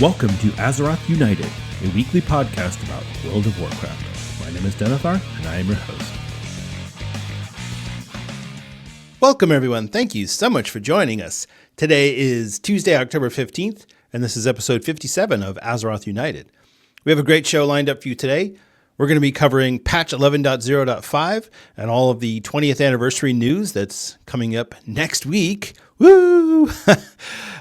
Welcome to Azeroth United, a weekly podcast about World of Warcraft. My name is Denethar, and I am your host. Welcome, everyone. Thank you so much for joining us. Today is Tuesday, October 15th, and this is episode 57 of Azeroth United. We have a great show lined up for you today. We're going to be covering patch 11.0.5 and all of the 20th anniversary news that's coming up next week. Woo!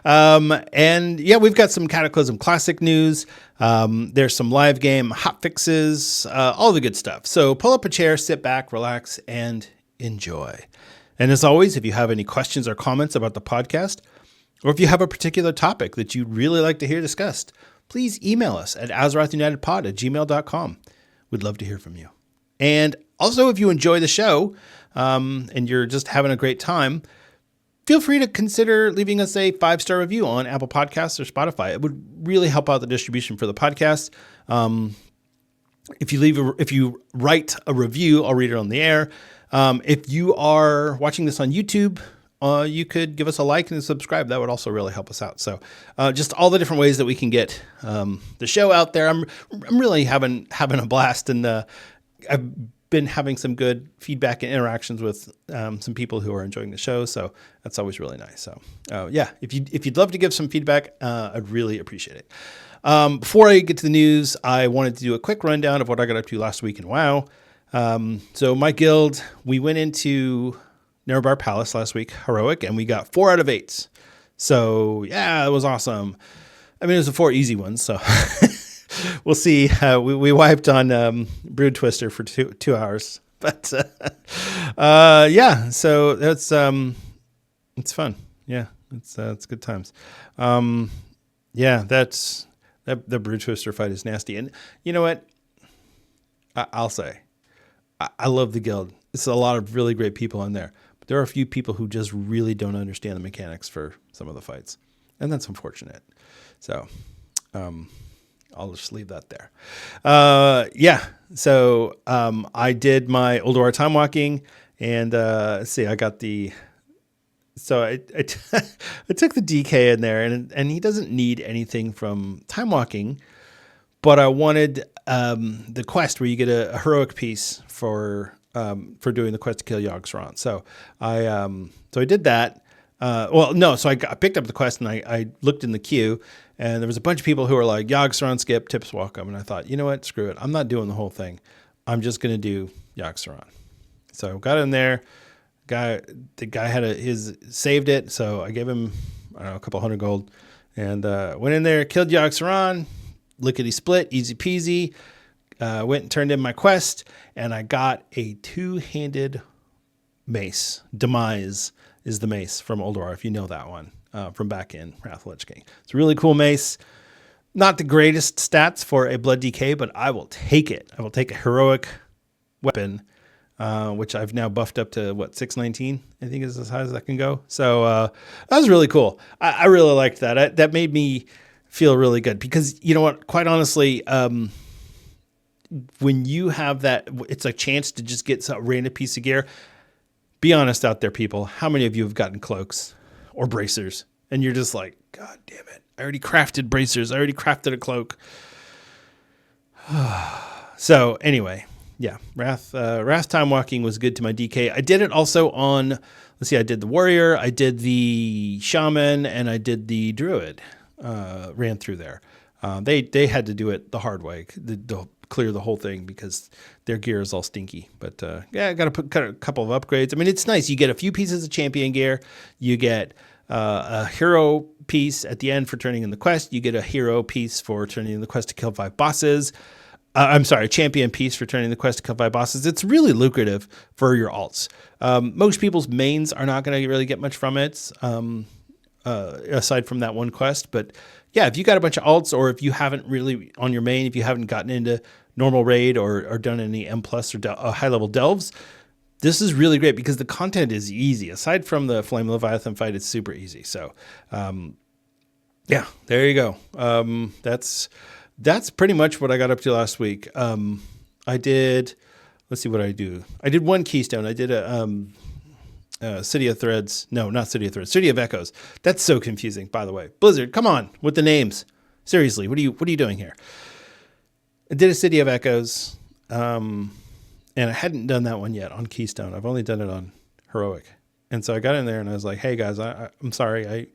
And yeah, we've got some Cataclysm Classic news. There's some live game hot fixes, all the good stuff. So pull up a chair, sit back, relax, and enjoy. And as always, if you have any questions or comments about the podcast, or if you have a particular topic that you'd really like to hear discussed, please email us at azerothunitedpod@gmail.com. We'd love to hear from you. And also, if you enjoy the show and you're just having a great time, feel free to consider leaving us a 5-star review on Apple Podcasts or Spotify. It would really help out the distribution for the podcast. If you write a review, I'll read it on the air. If you are watching this on YouTube, you could give us a like and subscribe. That would also really help us out. So just all the different ways that we can get the show out there. I'm really having a blast, and I've been having some good feedback and interactions with some people who are enjoying the show. So that's always really nice. So yeah, if you'd love to give some feedback, I'd really appreciate it. Before I get to the news, I wanted to do a quick rundown of what I got up to last week in WoW. So my guild, we went into Nerebar Palace last week, heroic, and we got 4 out of 8. So yeah, it was awesome. I mean, it was 4 easy ones, so we'll see. We wiped on Brood Twister for two hours, but yeah, so that's it's fun. Yeah, it's good times. Yeah, the Brood Twister fight is nasty, and you know what? I'll say, I love the guild. It's a lot of really great people in there. There are a few people who just really don't understand the mechanics for some of the fights, and that's unfortunate. So I'll just leave that there. Yeah, so I did my Ulduar time walking, and let's see, I got the... So I took the DK in there, and he doesn't need anything from time walking, but I wanted the quest where you get a heroic piece for doing the quest to kill Yogg-Saron. So I did that. So I picked up the quest, and I looked in the queue, and there was a bunch of people who were like, Yogg-Saron skip, tips welcome. And I thought, you know what, screw it. I'm not doing the whole thing. I'm just going to do Yogg-Saron. So got in there. The guy had saved it. So I gave him, I don't know, a couple hundred gold, and went in there, killed Yogg-Saron, lickety split, easy peasy. Went and turned in my quest, and I got a 2-handed mace. Demise is the mace from Ulduar, if you know that one, from back in Wrath of the Lich King. It's a really cool mace. Not the greatest stats for a Blood DK, but I will take it. I will take a heroic weapon, which I've now buffed up to, 619, I think is as high as I can go. So that was really cool. I really liked that. That made me feel really good, because, you know what, quite honestly, when you have that, it's a chance to just get some random piece of gear. Be honest out there, people. How many of you have gotten cloaks or bracers, and you're just like, God damn it, I already crafted bracers. I already crafted a cloak. So anyway, yeah, Wrath time walking was good to my DK. I did it also on, let's see, I did the warrior, I did the shaman, and I did the druid. Ran through there. They had to do it the hard way. Clear the whole thing because their gear is all stinky. But yeah, I got to put a couple of upgrades. I mean, it's nice. You get a few pieces of champion gear. You get a hero piece at the end for turning in the quest. You get a hero piece for turning in the quest to kill 5 bosses. Champion piece for turning the quest to kill 5 bosses. It's really lucrative for your alts. Most people's mains are not going to really get much from it, aside from that one quest. But yeah, if you got a bunch of alts, or if you haven't really on your main, if you haven't gotten into normal raid or done any M+ or high level delves, this is really great because the content is easy. Aside from the Flame Leviathan fight, it's super easy. So yeah, there you go. That's pretty much what I got up to last week. I did, let's see what I do. I did one keystone. I did City of Threads. No, not City of Threads. City of Echoes. That's so confusing, by the way. Blizzard, come on with the names. Seriously, what are you doing here? I did a City of Echoes, and I hadn't done that one yet on Keystone. I've only done it on Heroic. And so I got in there and I was like, hey guys, I'm sorry. I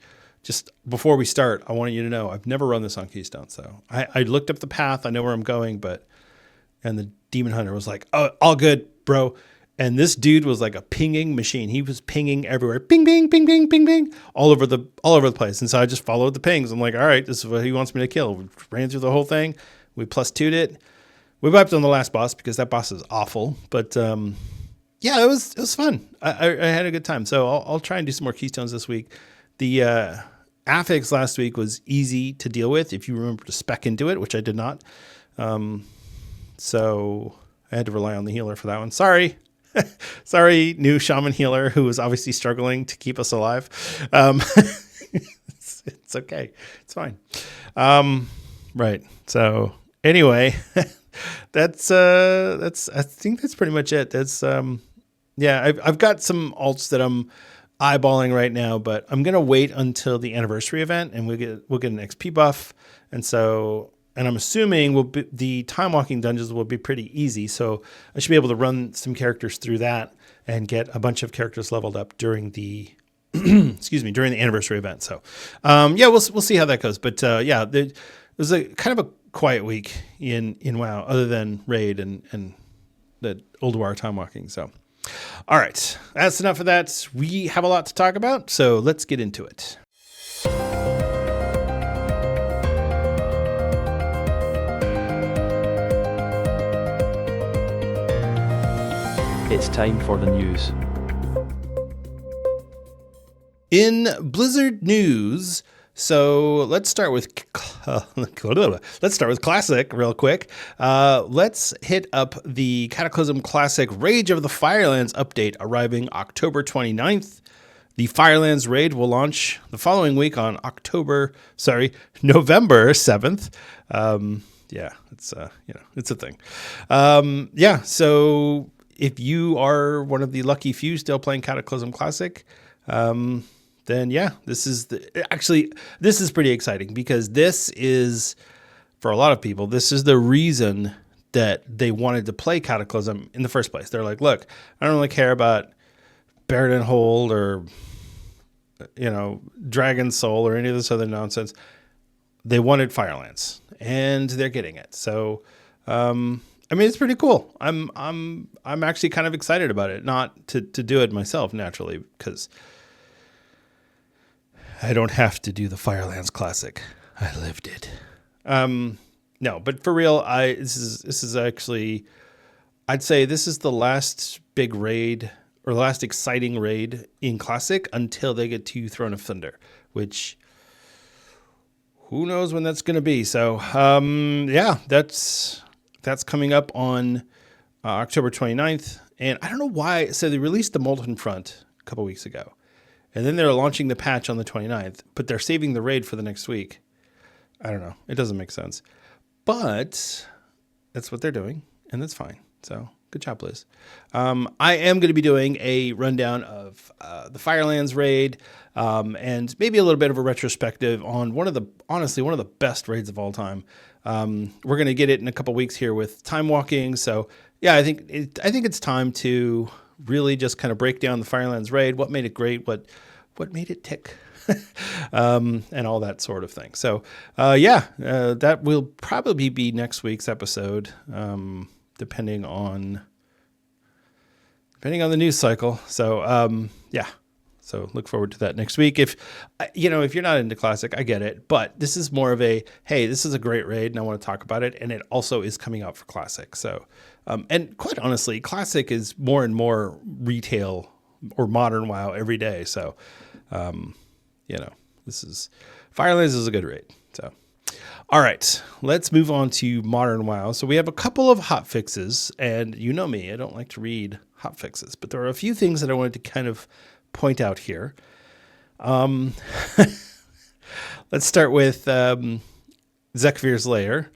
just, before we start, I want you to know I've never run this on Keystone. So I looked up the path. I know where I'm going, and the Demon Hunter was like, oh, all good, bro. And this dude was like a pinging machine. He was pinging everywhere. Ping, ping, ping, ping, ping, ping, all over the place. And so I just followed the pings. I'm like, all right, this is what he wants me to kill. We ran through the whole thing. We plus 2'd it. We wiped on the last boss because that boss is awful. But yeah, it was fun. I had a good time. So I'll try and do some more Keystones this week. The affix last week was easy to deal with if you remember to spec into it, which I did not. So I had to rely on the healer for that one. Sorry. Sorry, new shaman healer who was obviously struggling to keep us alive. It's okay. It's fine. Right. So anyway, that's I think that's pretty much it. That's yeah, I've got some alts that I'm eyeballing right now, but I'm gonna wait until the anniversary event and we'll get an XP buff. And I'm assuming the time walking dungeons will be pretty easy. So I should be able to run some characters through that and get a bunch of characters leveled up during the during the anniversary event. So yeah, we'll see how that goes. But yeah, it was a kind of a quiet week in WoW, other than raid and the old war time walking. So all right, that's enough of that. We have a lot to talk about, so let's get into it. It's time for the news. In Blizzard news, so let's start with Classic real quick. Let's hit up the Cataclysm Classic Rage of the Firelands update arriving October 29th. The Firelands raid will launch the following week on November 7th. Yeah, it's it's a thing. Yeah, so if you are one of the lucky few still playing Cataclysm Classic, then yeah, this is pretty exciting because this is, for a lot of people, this is the reason that they wanted to play Cataclysm in the first place. They're like, look, I don't really care about Baron Hold or, Dragon Soul or any of this other nonsense. They wanted Firelands, and they're getting it. So, I mean, it's pretty cool. I'm actually kind of excited about it. Not to do it myself naturally, because I don't have to do the Firelands Classic. I lived it. No, but for real, this is actually, I'd say this is the last big raid or the last exciting raid in Classic until they get to Throne of Thunder, which who knows when that's going to be. So, yeah, that's coming up on October 29th. And I don't know why. So they released the Molten Front a couple weeks ago. And then they're launching the patch on the 29th. But they're saving the raid for the next week. I don't know. It doesn't make sense. But that's what they're doing. And that's fine. So good job, Liz. I am going to be doing a rundown of the Firelands raid. And maybe a little bit of a retrospective on one of the best raids of all time. We're going to get it in a couple weeks here with time walking. So yeah, I think it's time to really just kind of break down the Firelands raid, what made it great, what made it tick, and all that sort of thing. So yeah, that will probably be next week's episode, depending on the news cycle. So yeah. So look forward to that next week. If you're not into Classic, I get it. But this is more of hey, this is a great raid and I want to talk about it. And it also is coming out for Classic. So, and quite honestly, Classic is more and more retail or modern WoW every day. So, Firelands is a good raid. So, all right, let's move on to modern WoW. So we have a couple of hot fixes, and you know me, I don't like to read hot fixes, but there are a few things that I wanted to kind of point out here. Let's start with Zekvir's Lair.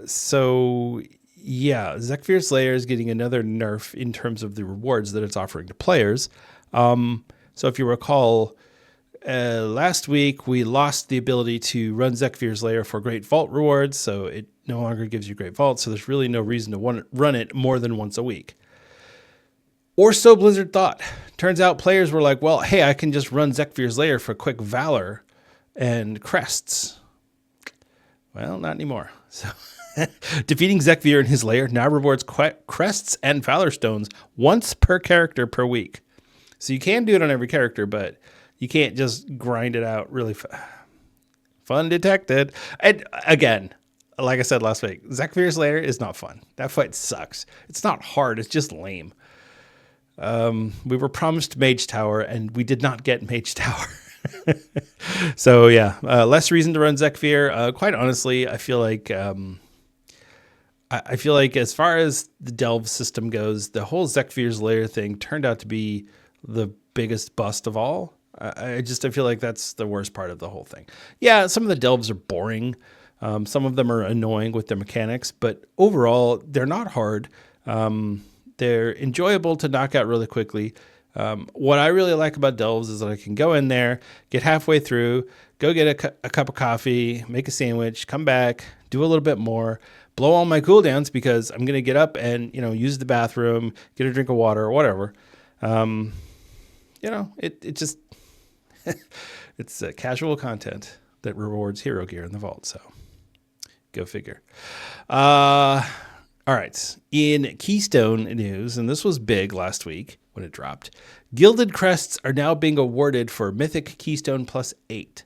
So yeah, Zekvir's Lair is getting another nerf in terms of the rewards that it's offering to players. So if you recall, last week we lost the ability to run Zekvir's Lair for Great Vault rewards, so it no longer gives you Great Vault, so there's really no reason to run it more than once a week. Or so Blizzard thought. Turns out players were like, well, hey, I can just run Zekvir's Lair for quick Valor and crests. Well, not anymore. So defeating Zekvir in his lair now rewards crests and Valor Stones once per character per week. So you can do it on every character, but you can't just grind it out really fun detected. And again, like I said last week, Zekvir's Lair is not fun. That fight sucks. It's not hard. It's just lame. We were promised Mage Tower, and we did not get Mage Tower. So yeah, less reason to run Zekvir. Quite honestly, I feel like as far as the Delve system goes, the whole Zekvir's Lair thing turned out to be the biggest bust of all. I feel like that's the worst part of the whole thing. Yeah, some of the Delves are boring. Some of them are annoying with their mechanics, but overall, they're not hard. They're enjoyable to knock out really quickly. What I really like about Delves is that I can go in there, get halfway through, go get a cup of coffee, make a sandwich, come back, do a little bit more, blow all my cooldowns because I'm going to get up and, use the bathroom, get a drink of water or whatever. It just, it's casual content that rewards hero gear in the vault. So go figure. All right. In Keystone news, and this was big last week when it dropped, Gilded Crests are now being awarded for Mythic Keystone +8.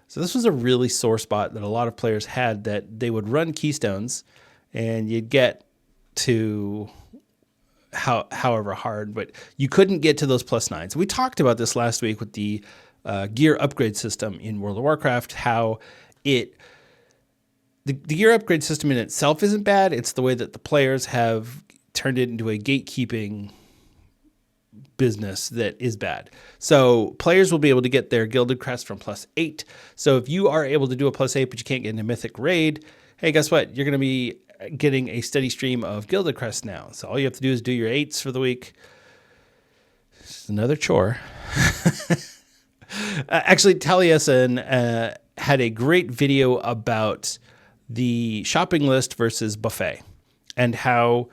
So this was a really sore spot that a lot of players had, that they would run Keystones and you'd get to however hard, but you couldn't get to those +9s. We talked about this last week with the gear upgrade system in World of Warcraft, how the gear upgrade system in itself isn't bad. It's the way that the players have turned it into a gatekeeping business that is bad. So players will be able to get their Gilded Crest from +8. So if you are able to do a +8, but you can't get into Mythic Raid, hey, guess what? You're going to be getting a steady stream of Gilded Crest now. So all you have to do is do your 8s for the week. It's another chore. Actually, Taliesin had a great video about the shopping list versus buffet, and how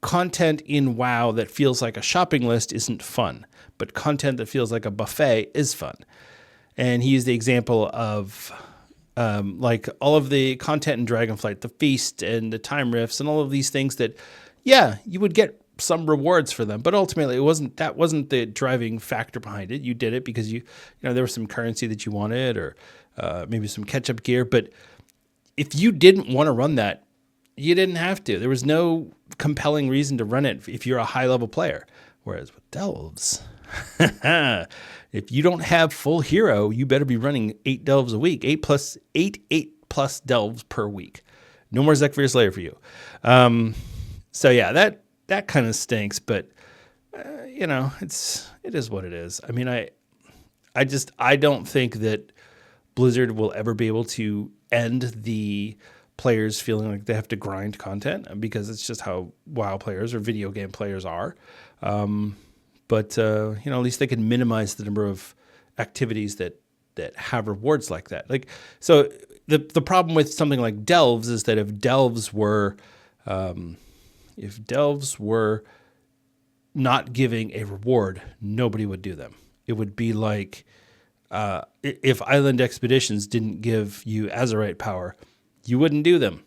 content in WoW that feels like a shopping list isn't fun, but content that feels like a buffet is fun. And he used the example of like all of the content in Dragonflight, the feast and the time rifts and all of these things that, yeah, you would get some rewards for them, but ultimately that wasn't the driving factor behind it. You did it because there was some currency that you wanted, or maybe some catch-up gear. But if you didn't want to run that, you didn't have to. There was no compelling reason to run it if you're a high-level player. Whereas with Delves, if you don't have full hero, you better be running 8 Delves a week, 8 plus Delves per week. No more Zekvir's Lair for you. So yeah, that kind of stinks, but it is what it is. I mean, I don't think that Blizzard will ever be able to end the players feeling like they have to grind content, because it's just how WoW players or video game players are. But at least they can minimize the number of activities that have rewards like that. Like, so the problem with something like Delves is that if Delves were not giving a reward, nobody would do them. It would be like if Island Expeditions didn't give you Azerite power, you wouldn't do them.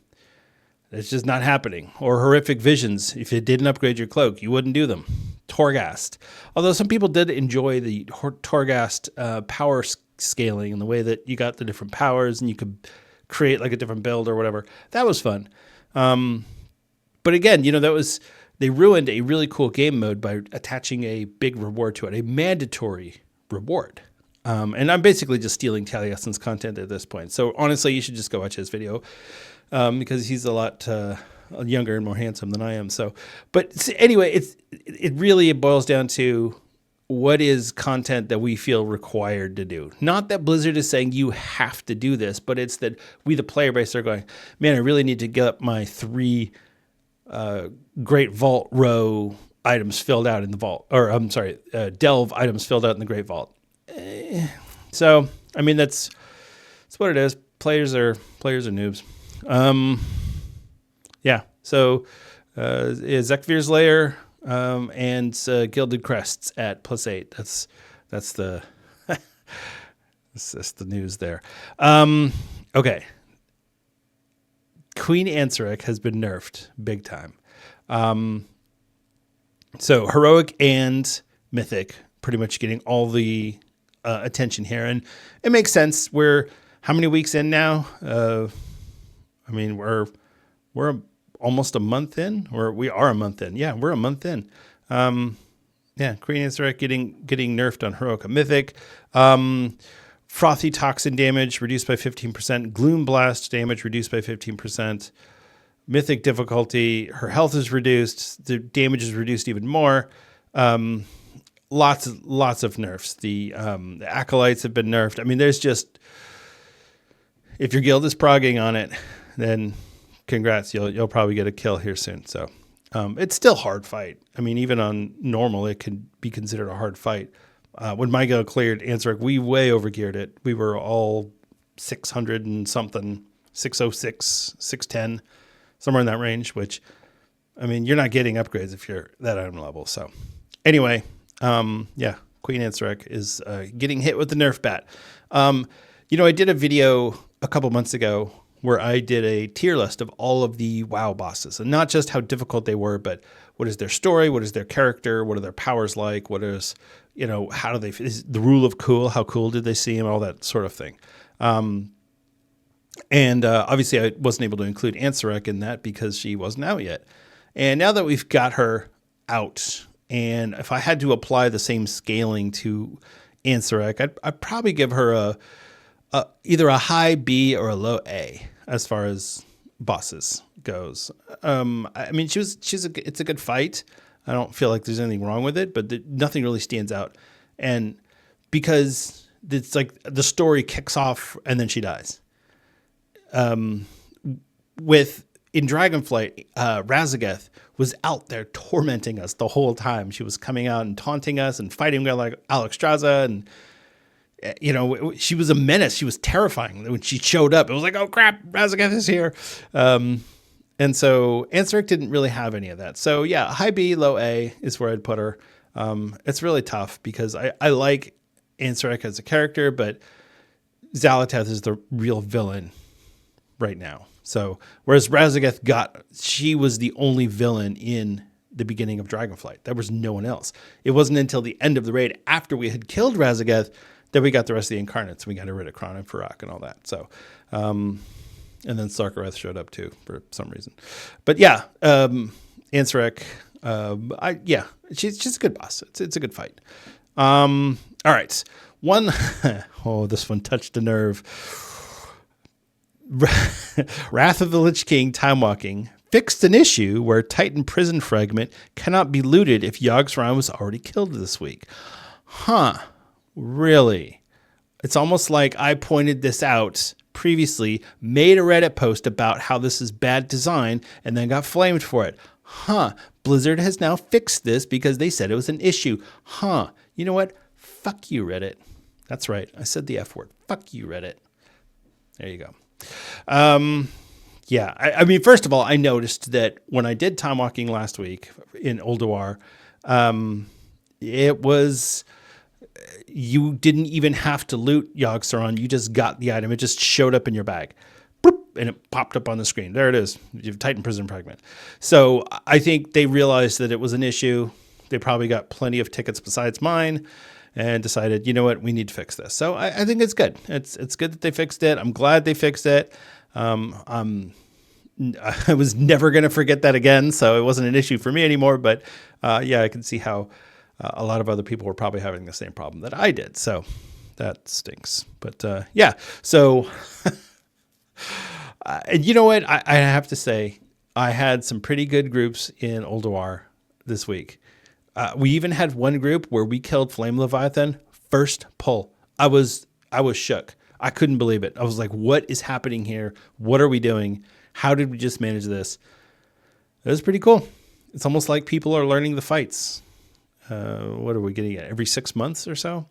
It's just not happening. Or Horrific Visions, if it didn't upgrade your cloak, you wouldn't do them. Torghast. Although some people did enjoy the Torghast power scaling and the way that you got the different powers and you could create like a different build or whatever. That was fun. But again, they ruined a really cool game mode by attaching a big reward to it, a mandatory reward. And I'm basically just stealing Taliesin's content at this point. So honestly, you should just go watch his video because he's a lot younger and more handsome than I am. So, but anyway, it really boils down to what is content that we feel required to do. Not that Blizzard is saying you have to do this, but it's that we, the player base, are going, man, I really need to get up my 3 Great Vault row items filled out in the vault, or I'm sorry, Delve items filled out in the Great Vault. So, I mean, that's what it is. Players are noobs. Yeah. So, Zekvir's Lair and Gilded Crests at +8. That's the that's the news there. Okay. Queen Ansaric has been nerfed big time. So heroic and mythic pretty much getting all the attention here, and it makes sense. We're how many weeks in now? I mean, we're almost a month in, or we are a month in. Yeah, we're a month in. Yeah, Queen Ansaric getting nerfed on heroic and mythic. Frothy toxin damage reduced by 15%. Gloom blast damage reduced by 15%. Mythic difficulty, her health is reduced. The damage is reduced even more. Lots of nerfs. The acolytes have been nerfed. I mean, there's just, if your guild is progging on it, then congrats, you'll probably get a kill here soon. So it's still a hard fight. I mean, even on normal, it can be considered a hard fight. When my guild cleared Ansaric, we way overgeared it. We were all 600 and something, 606, 610, somewhere in that range, which, I mean, you're not getting upgrades if you're that item level. So anyway, yeah, Queen Ansaric is getting hit with the nerf bat. I did a video a couple months ago where I did a tier list of all of the WoW bosses, and not just how difficult they were, but what is their story, what is their character, what are their powers like, what is, how do they, is the rule of cool, how cool did they seem, all that sort of thing. And obviously I wasn't able to include Ansaric in that because she wasn't out yet. And now that we've got her out, and if I had to apply the same scaling to Ansaric, I'd probably give her either a high B or a low A as far as bosses goes. I mean, it's a good fight. I don't feel like there's anything wrong with it, but nothing really stands out. And because it's like the story kicks off and then she dies. In Dragonflight, Razageth was out there tormenting us the whole time. She was coming out and taunting us and fighting like Alexstrasza, and she was a menace. She was terrifying. When she showed up, it was like, oh crap, Razageth is here. And so Ansaric didn't really have any of that. So yeah, high B, low A is where I'd put her. It's really tough because I like Ansaric as a character, but Xal'atath is the real villain right now. So whereas Razageth she was the only villain in the beginning of Dragonflight. There was no one else. It wasn't until the end of the raid, after we had killed Razageth, that we got the rest of the incarnates. We got rid of Kron and Farak and all that. So, and then Sarkareth showed up too for some reason. But yeah, Ansaric, she's a good boss. It's a good fight. All right. This one touched a nerve. Wrath of the Lich King Time Walking fixed an issue where Titan Prison Fragment cannot be looted if Yogg-Saron was already killed this week. Huh. Really? It's almost like I pointed this out previously, made a Reddit post about how this is bad design, and then got flamed for it. Huh. Blizzard has now fixed this because they said it was an issue. Huh. You know what? Fuck you, Reddit. That's right. I said the F word. Fuck you, Reddit. There you go. Yeah. I mean, first of all, I noticed that when I did Time Walking last week in Ulduar, it was, you didn't even have to loot Yogg-Saron. You just got the item. It just showed up in your bag. Boop, and it popped up on the screen. There it is. You have Titan Prison Fragment. So I think they realized that it was an issue. They probably got plenty of tickets besides mine and decided, you know what, we need to fix this. So I think it's good. It's good that they fixed it. I'm glad they fixed it. I was never going to forget that again, so it wasn't an issue for me anymore. But yeah, I can see how a lot of other people were probably having the same problem that I did. So that stinks. But yeah, so and you know what? I have to say, I had some pretty good groups in Ulduar this week. We even had one group where we killed Flame Leviathan first pull. I was shook. I couldn't believe it. I was like, what is happening here? What are we doing? How did we just manage this? It was pretty cool. It's almost like people are learning the fights. What are we getting at? Every 6 months or so?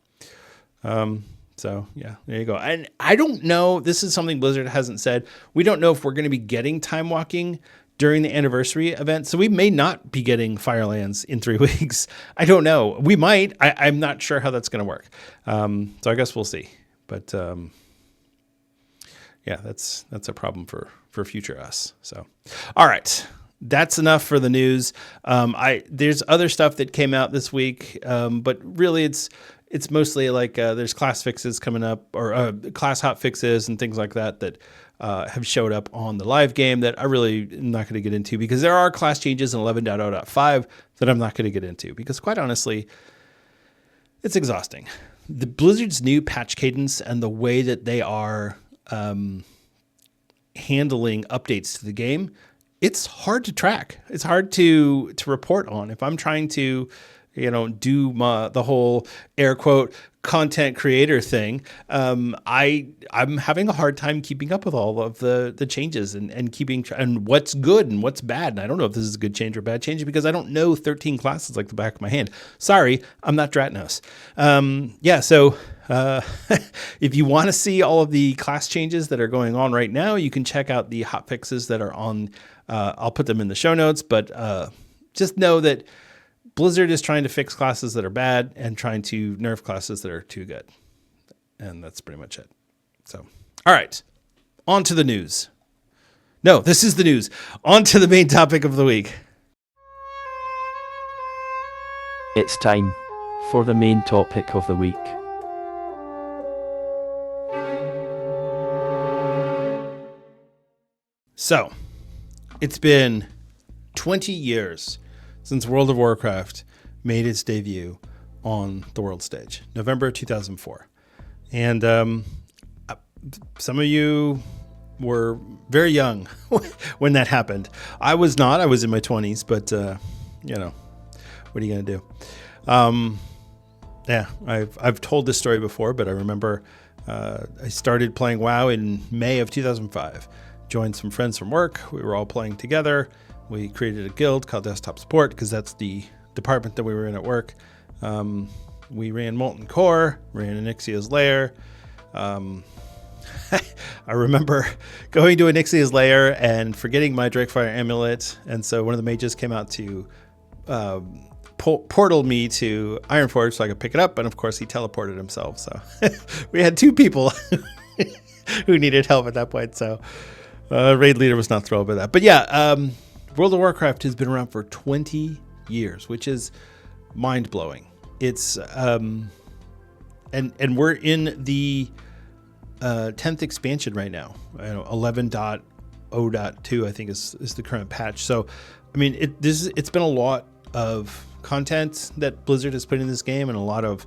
So yeah, there you go. And I don't know, this is something Blizzard hasn't said. We don't know if we're going to be getting time walking during the anniversary event. So we may not be getting Firelands in 3 weeks. I don't know. We might. I'm not sure how that's going to work. So I guess we'll see. But yeah, that's a problem for future us. So, all right. That's enough for the news. There's other stuff that came out this week, but really it's mostly like there's class fixes coming up, or class hot fixes and things like that have showed up on the live game that I really am not going to get into, because there are class changes in 11.0.5 that I'm not going to get into, because quite honestly, it's exhausting. The Blizzard's new patch cadence and the way that they are handling updates to the game, it's hard to track. It's hard to report on. If I'm trying to, do the whole air quote content creator thing, I'm having a hard time keeping up with all of the changes and keeping and what's good and what's bad. And I don't know if this is a good change or bad change, because I don't know 13 classes like the back of my hand. Sorry, I'm not Dratnos. So if you want to see all of the class changes that are going on right now, you can check out the hot fixes that are on. I'll put them in the show notes, but just know that Blizzard is trying to fix classes that are bad and trying to nerf classes that are too good. And that's pretty much it. So, all right, on to the news. No, this is the news. On to the main topic of the week. It's time for the main topic of the week. So, it's been 20 years since World of Warcraft made its debut on the world stage, November 2004. And some of you were very young when that happened. I was not. I was in my 20s, but, what are you going to do? I've told this story before, but I remember I started playing WoW in May of 2005. Joined some friends from work. We were all playing together. We created a guild called Desktop Support, because that's the department that we were in at work. We ran Molten Core, ran Anixia's Lair. I remember going to Anixia's Lair and forgetting my Drakefire amulet, and so one of the mages came out to portal me to Ironforge so I could pick it up, and of course he teleported himself. So we had 2 people who needed help at that point. So raid leader was not thrilled by that. But yeah, World of Warcraft has been around for 20 years, which is mind-blowing. It's and we're in the 10th expansion right now. 11.0.2 I think is the current patch. So I mean, it's been a lot of content that Blizzard has put in this game, and a lot of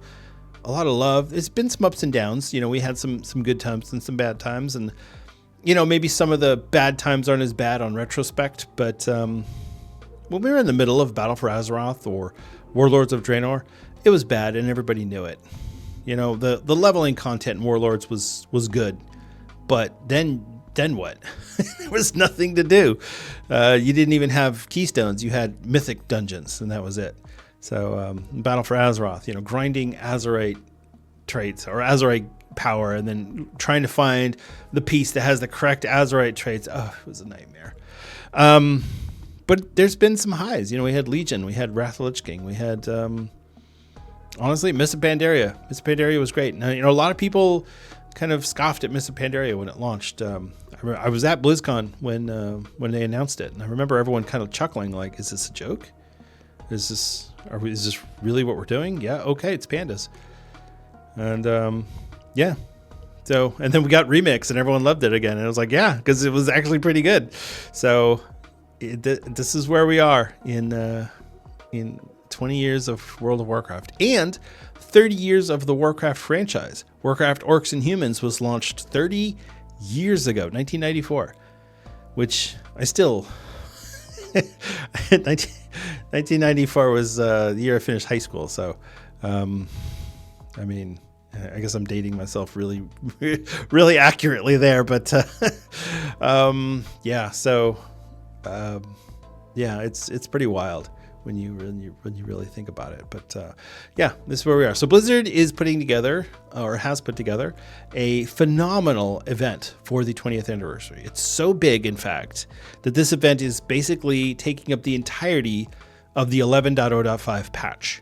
love. It's been some ups and downs. We had some good times and some bad times, and maybe some of the bad times aren't as bad on retrospect, but when we were in the middle of Battle for Azeroth or Warlords of Draenor, it was bad and everybody knew it. The leveling content in Warlords was good, but then what? There was nothing to do. You didn't even have keystones. You had mythic dungeons, and that was it. So Battle for Azeroth, grinding Azerite traits or Azerite power, and then trying to find the piece that has the correct Azerite traits. Oh, it was a nightmare. But there's been some highs. We had Legion, we had Wrath of the Lich King, we had honestly Mists of Pandaria. Mists of Pandaria was great. Now, a lot of people kind of scoffed at Mists of Pandaria when it launched. I was at BlizzCon when they announced it, and I remember everyone kind of chuckling, like, "Is this a joke? Is this really what we're doing? Yeah, okay, it's pandas." And yeah. So, and then we got Remix and everyone loved it again. And I was like, yeah, because it was actually pretty good. So this is where we are in 20 years of World of Warcraft and 30 years of the Warcraft franchise. Warcraft Orcs and Humans was launched 30 years ago, 1994, which I still... 1994 was the year I finished high school. So, I mean... I guess I'm dating myself really, really accurately there, but yeah. So, yeah, it's pretty wild. when you really think about it. But yeah, this is where we are. So Blizzard is putting together, or has put together, a phenomenal event for the 20th anniversary. It's so big, in fact, that this event is basically taking up the entirety of the 11.0.5 patch.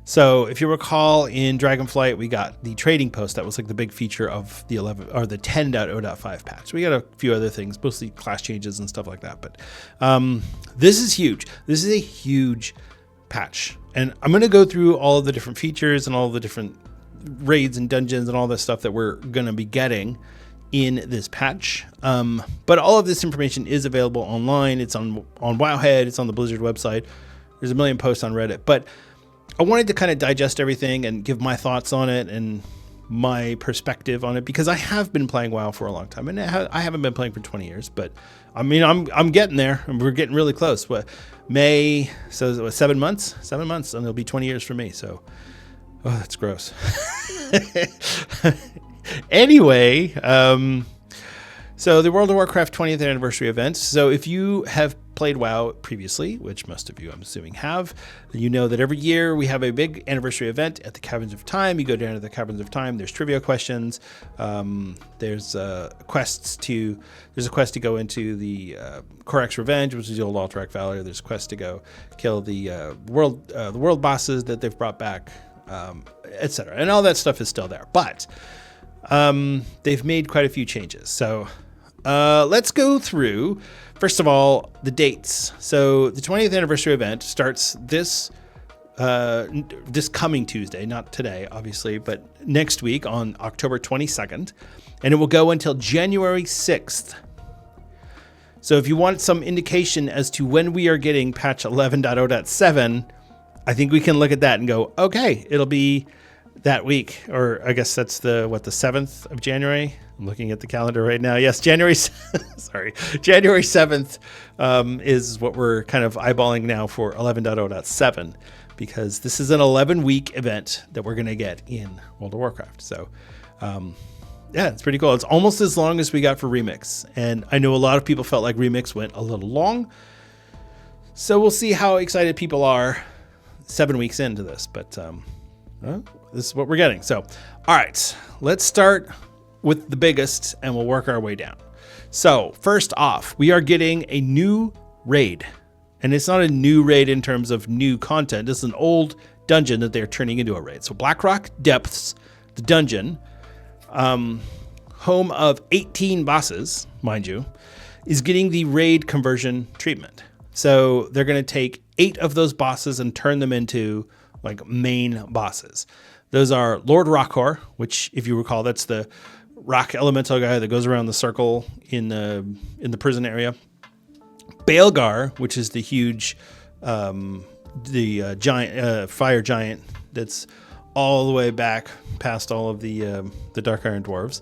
So if you recall, in Dragonflight, we got the trading post. That was like the big feature of the 10.0.5 patch. We got a few other things, mostly class changes and stuff like that. But this is huge. This is a huge patch. And I'm going to go through all of the different features and all the different raids and dungeons and all this stuff that we're going to be getting in this patch. But all of this information is available online. It's on Wowhead. It's on the Blizzard website. There's a million posts on Reddit. But I wanted to kind of digest everything and give my thoughts on it and my perspective on it, because I have been playing WoW for a long time, and I haven't been playing for 20 years, but I mean, I'm getting there, and we're getting really close. What, May, so it was 7 months, and it'll be 20 years for me. So, oh, that's gross. Anyway, so the World of Warcraft 20th anniversary event. So if you have played WoW previously, which most of you, I'm assuming, have, you know that every year we have a big anniversary event at the Caverns of Time. You go down to the Caverns of Time. There's trivia questions. There's quests to. There's a quest to go into the Korak's Revenge, which is the old Alterac Valley. There's a quest to go kill the world bosses that they've brought back, etc. And all that stuff is still there, but they've made quite a few changes. So let's go through, first of all, the dates. So the 20th anniversary event starts this coming Tuesday, not today, obviously, but next week on October 22nd, and it will go until January 6th. So if you want some indication as to when we are getting patch 11.0.7, I think we can look at that and go, okay, it'll be that week, or I guess that's the 7th of January. I'm looking at the calendar right now. Yes, January 7th is what we're kind of eyeballing now for 11.0.7, because this is an 11-week event that we're going to get in World of Warcraft. So, yeah, it's pretty cool. It's almost as long as we got for Remix, and I know a lot of people felt like Remix went a little long. So we'll see how excited people are 7 weeks into this, but this is what we're getting. So, all right, let's start with the biggest, and we'll work our way down. So first off, we are getting a new raid, and it's not a new raid in terms of new content. It's an old dungeon that they're turning into a raid. So Blackrock Depths, the dungeon, home of 18 bosses, mind you, is getting the raid conversion treatment. So they're going to take 8 of those bosses and turn them into like main bosses. Those are Lord Rockhor, which, if you recall, that's the rock elemental guy that goes around the circle in the prison area. Baelgar, which is the huge, giant fire giant that's all the way back past all of the Dark Iron Dwarves.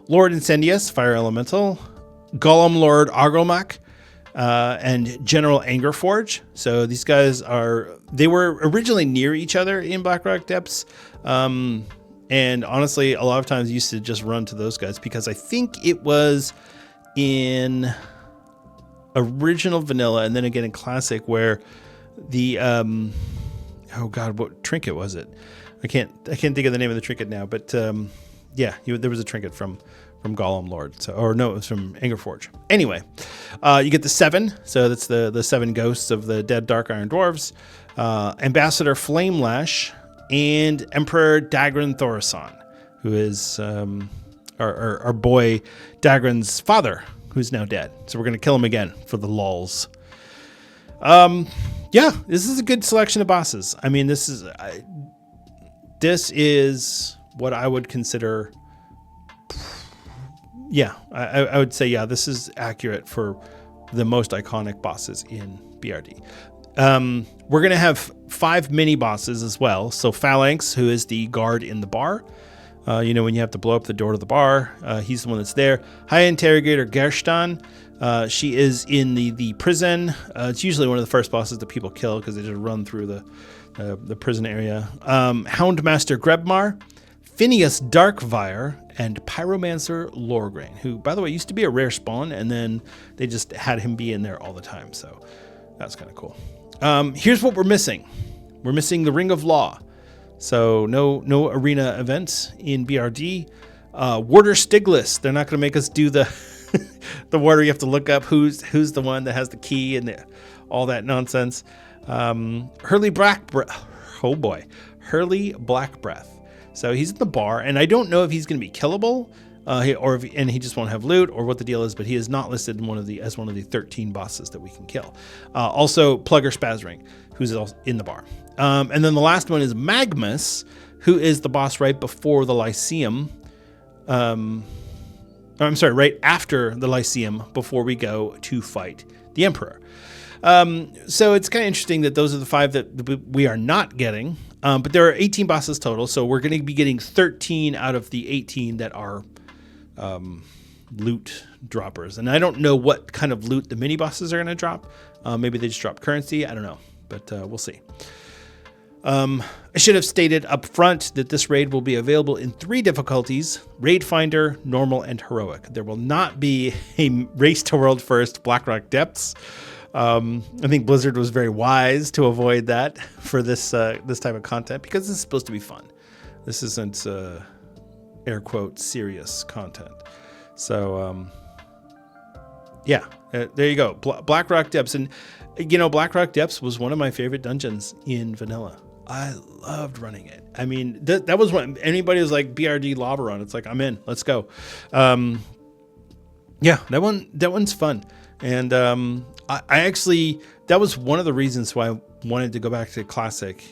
Lord Incendius, fire elemental. Golem Lord Agrelmak, and General Angerforge. So these guys they were originally near each other in Blackrock Depths. And honestly, a lot of times used to just run to those guys, because I think it was in original vanilla and then again in classic where the, oh God, what trinket was it? I can't think of the name of the trinket now, but, yeah, there was a trinket from Golem Lord. So, or no, it was from Angerforge. Anyway, you get the 7. So that's the 7 ghosts of the dead Dark Iron Dwarves, Ambassador Flamelash, and Emperor Dagran Thorison, who is our boy Dagran's father, who's now dead. So we're going to kill him again for the lulz. Yeah, this is a good selection of bosses. I mean, this is what I would consider. Yeah, I would say, yeah, this is accurate for the most iconic bosses in BRD. We're going to have 5 mini bosses as well. So Phalanx, who is the guard in the bar. When you have to blow up the door to the bar, he's the one that's there. High Interrogator Gerstan. She is in the prison. It's usually one of the first bosses that people kill because they just run through the prison area. Houndmaster Grebmar. Phineas Darkvire, and Pyromancer Lorgrain, who, by the way, used to be a rare spawn, and then they just had him be in there all the time. So that's kind of cool. Here's what we're missing. We're missing the Ring of Law. So no arena events in BRD. Warder Stiglitz. They're not going to make us do the the warder. You have to look up who's the one that has the key and all that nonsense. Hurley Black Breath. So he's in the bar, and I don't know if he's going to be killable, and he just won't have loot, or what the deal is. But he is not listed in as one of the 13 bosses that we can kill. Also, Plugger Spazring, who's in the bar. And then the last one is Magmus, who is the boss right before the Lyceum. Right after the Lyceum, before we go to fight the Emperor. So it's kind of interesting that those are the 5 that we are not getting. But there are 18 bosses total, so we're going to be getting 13 out of the 18 that are loot droppers. And I don't know what kind of loot the mini bosses are going to drop. Maybe they just drop currency. I don't know, but we'll see. I should have stated up front that this raid will be available in 3 difficulties: Raid Finder, Normal, and Heroic. There will not be a Race to World First Blackrock Depths. I think Blizzard was very wise to avoid that for this type of content, because this is supposed to be fun. This isn't air quote serious content. So there you go. Blackrock Depths. And Blackrock Depths was one of my favorite dungeons in vanilla. I loved running it. I mean, that was when anybody was like BRD Lava Run. It's like, I'm in. Let's go. That one's fun. And I actually, that was one of the reasons why I wanted to go back to Classic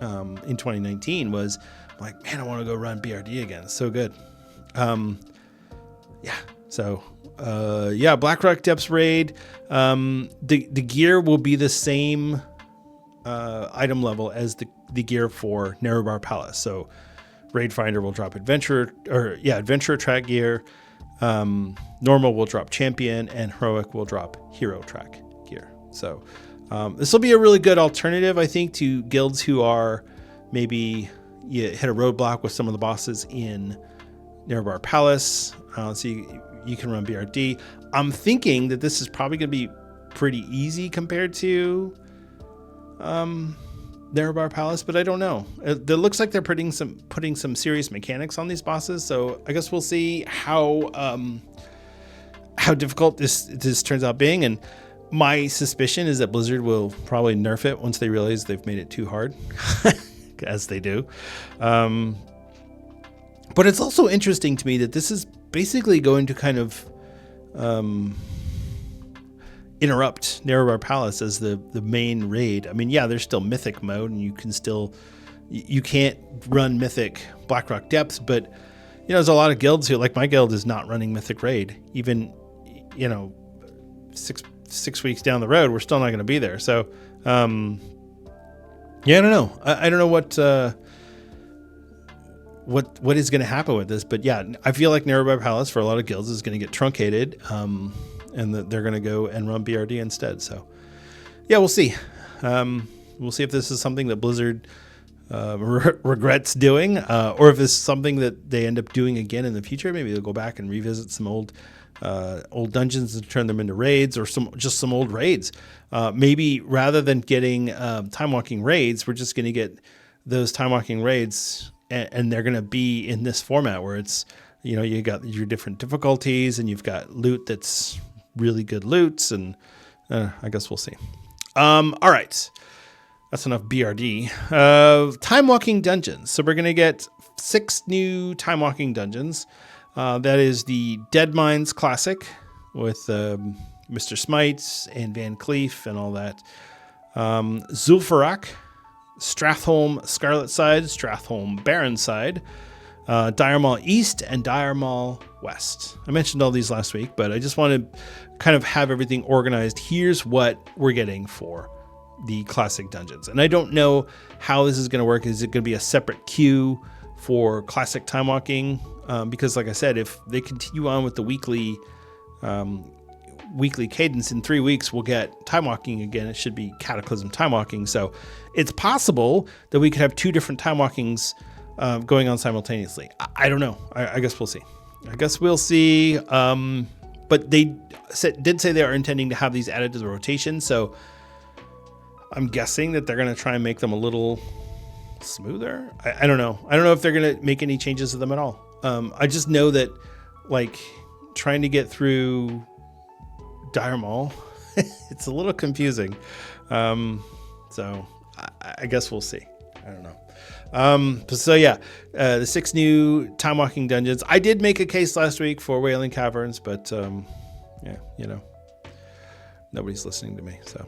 in 2019 was like, man, I want to go run BRD again. It's so good. Blackrock Depths raid. The gear will be the same item level as the gear for Narrowbar Palace. So Raid Finder will drop Adventurer track gear. Normal will drop Champion, and Heroic will drop Hero track gear. So this will be a really good alternative, I think, to guilds who are maybe you hit a roadblock with some of the bosses in Narrowbar Palace. So you can run BRD. I'm thinking that this is probably going to be pretty easy compared to Narrowbar Palace, but I don't know. It looks like they're putting some serious mechanics on these bosses, so I guess we'll see how difficult this turns out being. And my suspicion is that Blizzard will probably nerf it once they realize they've made it too hard, as they do. But it's also interesting to me that this is basically going to kind of interrupt Narrowbar Palace as the main raid. I mean, there's still Mythic mode, and you can't run Mythic Blackrock Depths, but there's a lot of guilds who, like my guild, is not running Mythic raid. Even 6 weeks down the road, we're still not going to be there. So I don't know. I don't know what is going to happen with this, but I feel like Narrowbar Palace for a lot of guilds is going to get truncated. And that they're going to go and run BRD instead. So, we'll see. We'll see if this is something that Blizzard regrets doing, or if it's something that they end up doing again in the future. Maybe they'll go back and revisit some old dungeons and turn them into raids, or some old raids. Maybe rather than getting time walking raids, we're just going to get those time walking raids, and they're going to be in this format where it's you got your different difficulties, and you've got loot that's really good loots, and I guess we'll see. All right, that's enough BRD. Time walking dungeons. So we're gonna get 6 new time walking dungeons. That is the Dead Mines Classic with Mr. Smites and Van Cleef and all that. Zul'Farrak, Strathholm Scarlet Side, Strathholm Barren Side, Dire Maul East, and Dire Maul West. I mentioned all these last week, but I just want to kind of have everything organized. Here's what we're getting for the classic dungeons. And I don't know how this is going to work. Is it going to be a separate queue for classic time walking? Because like I said, if they continue on with the weekly cadence, in 3 weeks, we'll get time walking again. It should be Cataclysm time walking. So it's possible that we could have 2 different time walkings going on simultaneously. I don't know. I guess we'll see. But they did say they are intending to have these added to the rotation. So I'm guessing that they're going to try and make them a little smoother. I don't know. I don't know if they're going to make any changes to them at all. I just know that like trying to get through Dire Maul, it's a little confusing. So I guess we'll see. I don't know. So yeah, the 6 new time walking dungeons. I did make a case last week for Wailing Caverns, but yeah, you know, nobody's listening to me. So,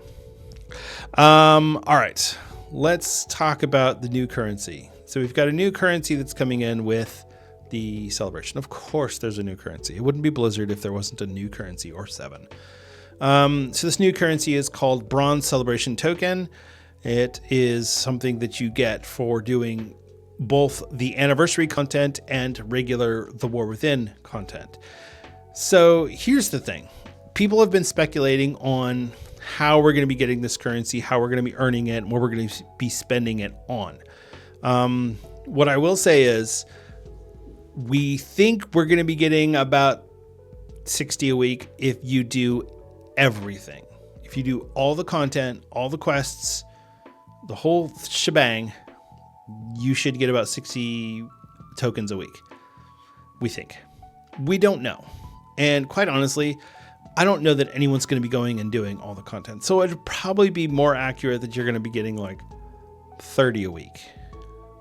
all right, let's talk about the new currency. So we've got a new currency that's coming in with the celebration. Of course, there's a new currency. It wouldn't be Blizzard if there wasn't a new currency or 7. So this new currency is called Bronze Celebration Token. It is something that you get for doing both the anniversary content and regular The War Within content. So here's the thing. People have been speculating on how we're going to be getting this currency, how we're going to be earning it, and what we're going to be spending it on. What I will say is we think we're going to be getting about 60 a week if you do everything. If you do all the content, all the quests, the whole shebang, you should get about 60 tokens a week. We think. We don't know. And quite honestly, I don't know that anyone's going to be going and doing all the content. So it'd probably be more accurate that you're going to be getting like 30 a week,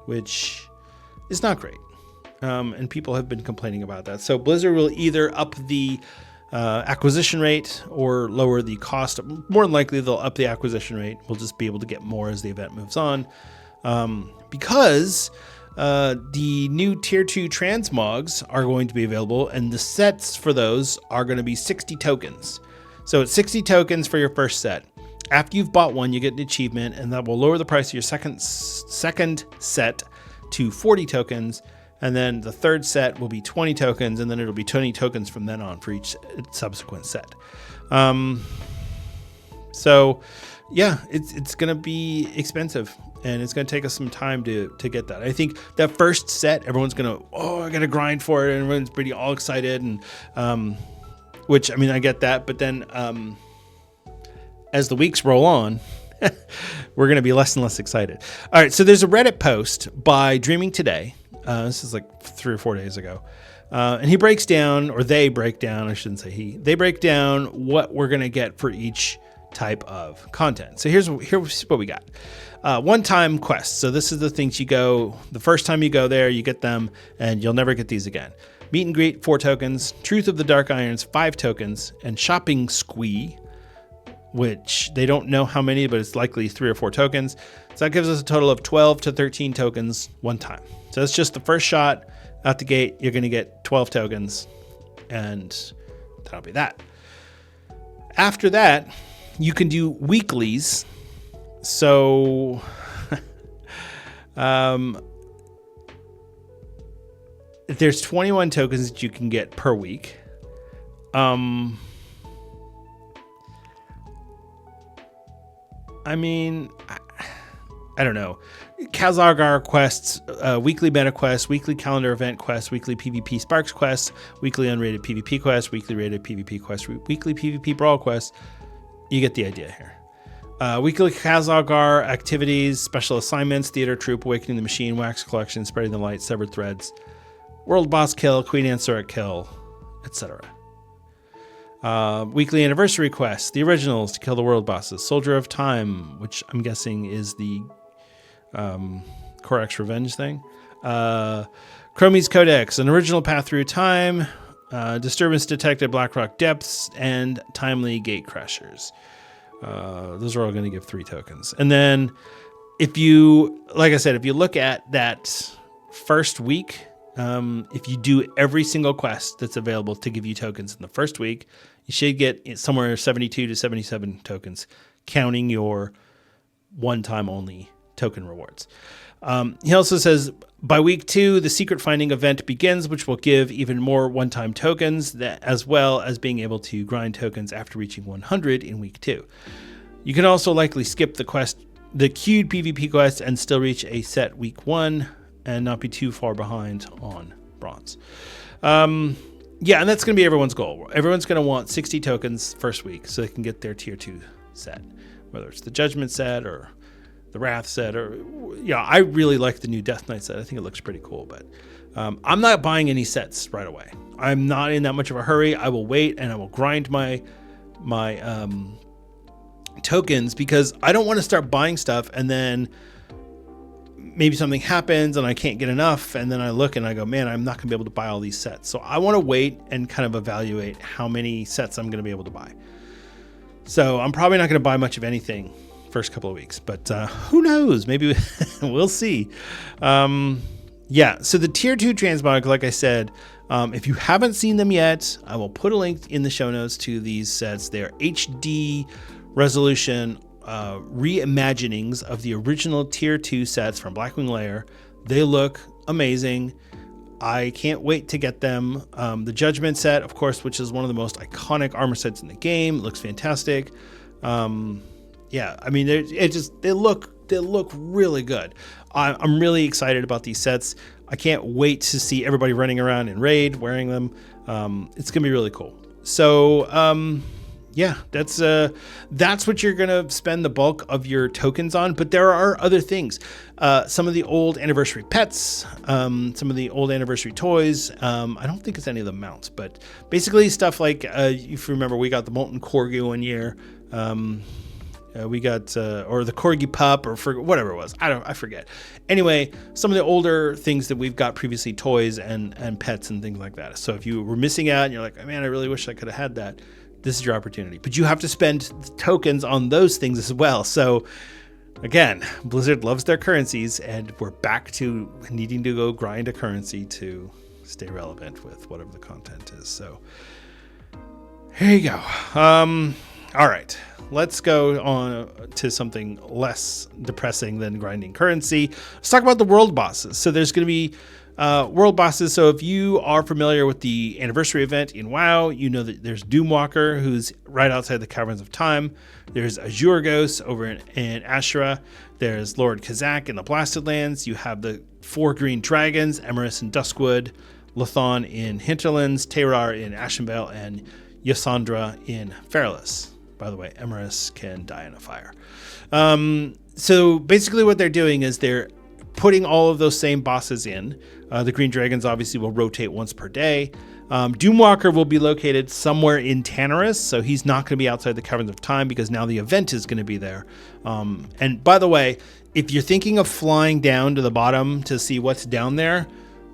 which is not great. And people have been complaining about that. So Blizzard will either up the acquisition rate or lower the cost. More than likely, they'll up the acquisition rate. We'll just be able to get more as the event moves on. Because the new Tier 2 transmogs are going to be available, and the sets for those are going to be 60 tokens. So it's 60 tokens for your first set. After you've bought one, you get an achievement, and that will lower the price of your second set to 40 tokens. And then the third set will be 20 tokens, and then it'll be 20 tokens from then on for each subsequent set. So yeah, it's going to be expensive, and it's going to take us some time to get that. I think that first set, everyone's going to, I got to grind for it, and everyone's pretty all excited, and which, I mean, I get that. But then as the weeks roll on, we're going to be less and less excited. All right, so there's a Reddit post by Dreaming Today. This is like 3 or 4 days ago. And he breaks down, or they break down, I shouldn't say he, they break down what we're going to get for each type of content. So here's what we got. One-time quests. So this is the things the first time you go there, you get them, and you'll never get these again. Meet and Greet, 4 tokens. Truth of the Dark Irons, 5 tokens. And Shopping Squee, which they don't know how many, but it's likely 3 or 4 tokens. So that gives us a total of 12 to 13 tokens one time. So that's just the first shot out the gate. You're going to get 12 tokens, and that'll be that. After that, you can do weeklies. So there's 21 tokens that you can get per week. I mean, I don't know. Khazargar quests, weekly meta quests, weekly calendar event quests, weekly PvP Sparks quests, weekly unrated PvP quests, weekly rated PvP quests, weekly PvP Brawl quests. You get the idea here. Weekly Khazargar activities, special assignments, Theater Troop, Awakening the Machine, Wax Collection, Spreading the Light, Severed Threads, World Boss Kill, Queen Answer Kill, etc. Weekly anniversary quests, the originals to kill the world bosses, Soldier of Time, which I'm guessing is the Korax Revenge thing, Chromie's Codex, an original path through time, Disturbance Detected, Blackrock Depths, and Timely Gate Crashers. Those are all going to give 3 tokens. And then if you look at that first week, if you do every single quest that's available to give you tokens in the first week, you should get somewhere 72 to 77 tokens, counting your one-time only token rewards. He also says, by week 2, the secret finding event begins, which will give even more one-time tokens, as well as being able to grind tokens after reaching 100 in week 2. You can also likely skip the queued PvP quest, and still reach a set week 1 and not be too far behind on bronze. Yeah, and that's going to be everyone's goal. Everyone's going to want 60 tokens first week so they can get their tier 2 set, whether it's the Judgment set or the Wrath set, or I really like the new Death Knight set. I think it looks pretty cool, but I'm not buying any sets right away. I'm not in that much of a hurry. I will wait and I will grind my tokens, because I don't want to start buying stuff and then maybe something happens and I can't get enough, and then I look and I go, man, I'm not gonna be able to buy all these sets. So I want to wait and kind of evaluate how many sets I'm gonna be able to buy. So I'm probably not gonna buy much of anything first couple of weeks, but who knows? Maybe we'll see. So the tier 2 transmog, like I said, if you haven't seen them yet, I will put a link in the show notes to these sets. They're HD resolution reimaginings of the original tier 2 sets from Blackwing Lair. They look amazing. I can't wait to get them. The Judgment set, of course, which is one of the most iconic armor sets in the game, looks fantastic. I mean, they look really good. I'm really excited about these sets. I can't wait to see everybody running around in Raid wearing them. It's gonna be really cool. So that's what you're gonna spend the bulk of your tokens on. But there are other things. Some of the old anniversary pets, some of the old anniversary toys. I don't think it's any of the mounts, but basically stuff like if you remember, we got the Molten Corgi one year. We got or the Corgi pup, or for whatever it was. I forget. Anyway, some of the older things that we've got previously, toys and pets and things like that. So if you were missing out and you're like, oh, man, I really wish I could have had that, this is your opportunity. But you have to spend tokens on those things as well. So again, Blizzard loves their currencies, and we're back to needing to go grind a currency to stay relevant with whatever the content is. So here you go. All right, let's go on to something less depressing than grinding currency. Let's talk about the world bosses. So there's going to be world bosses. So if you are familiar with the anniversary event in WoW, you know that there's Doomwalker, who's right outside the Caverns of Time. There's Azure Ghost over in Ashura. There's Lord Kazak in the Blasted Lands. You have the 4 green dragons, Emerus in Duskwood, Lithon in Hinterlands, Terrar in Ashenvale, and Ysandra in Fairless. By the way, Emerus can die in a fire. So basically what they're doing is they're putting all of those same bosses in. The green dragons obviously will rotate once per day. Doomwalker will be located somewhere in Tanarus, so he's not going to be outside the Caverns of Time, because now the event is going to be there. And by the way, if you're thinking of flying down to the bottom to see what's down there,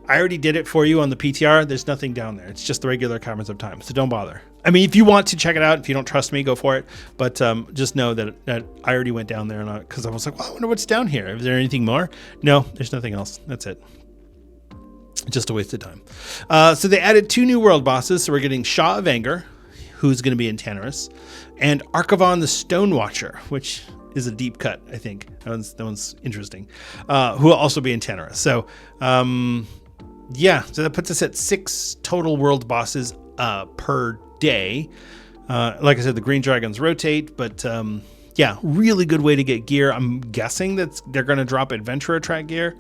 I already did it for you on the PTR. There's nothing down there. It's just the regular Caverns of Time, so don't bother. I mean, if you want to check it out, if you don't trust me, go for it. But just know that I already went down there, because I was like, well, I wonder what's down here. Is there anything more? No, there's nothing else. That's it. Just a waste of time. So they added 2 new world bosses. So we're getting Shaw of Anger, who's going to be in Tanarus, and Archivon the Stone Watcher, which is a deep cut, I think. That one's interesting. Who will also be in Tanarus. So so that puts us at 6 total world bosses per day. Like I said, the green dragons rotate, but really good way to get gear. I'm guessing that they're going to drop adventurer track gear.